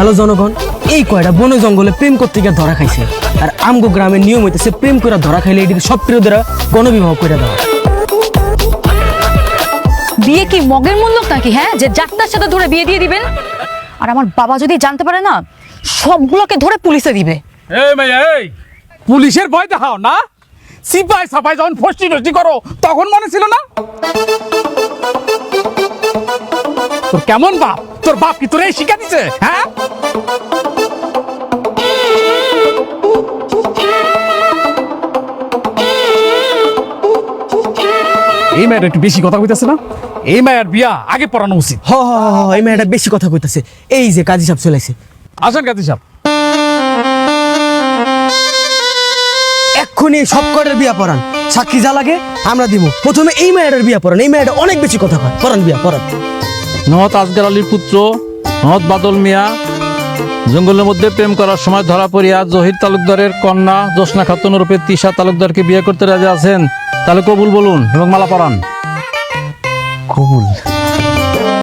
Hello জনগণ, এই কয়টা বন জঙ্গলে প্রেম করতে গিয়ে ধরা খাইছে। আর আমগো গ্রামের নিয়ম হইতেছে প্রেম করে ধরা খাইলে এটিকে সব প্রিয়দেরা গণবিবাহ করে দেওয়া। বিয়ে কি মগের মূল্য নাকি? হ্যাঁ, যে যাত্রার সাথে ধরে বিয়ে দিয়ে দিবেন। আর আমার বাবা যদি জানতে পারে না, সবগুলোকে ধরে পুলিশে দিবে। এই মেয়ে, এই পুলিশের ভয় দেখাও না? সিপাই সাপাই যখন ফষ্টি নষ্টি করো তখন মনে ছিল না? তোর কেমন বাপ? তোর বাপ কি তোর এই শিক্ষা দিচ্ছে? হ্যাঁ, এই মেয়ের একটু বেশি কথা কইতেছে না? এই মেয়ের বিয়া আগে পড়ানো উচিত। হ হ হ, এই মেয়েটা বেশি কথা কইতাছে। এই যে কাজী সাহেব চলাইছে, আসেন কাজী সাহেব। এক্ষুনি সব কটার বিয়া পড়ান। সাক্ষী যা লাগে আমরা দিব। প্রথমে এই মেয়েটার বিয়া পড়ান। এই মেয়েটা অনেক বেশি কথা কয়। পড়ান বিয়া পড়ান। নহত আজগার আলীর পুত্র নহত বাদল মিয়া জঙ্গলের মধ্যে প্রেম করার সময় ধরা পড়িয়া জহির তালুকদারের কন্যা জোসনা খাতুন রূপে তিশা তালুকদারকে বিয়ে করতে রাজি আছেন? তাহলে কবুল বলুন এবং মালা পরান। কবুল।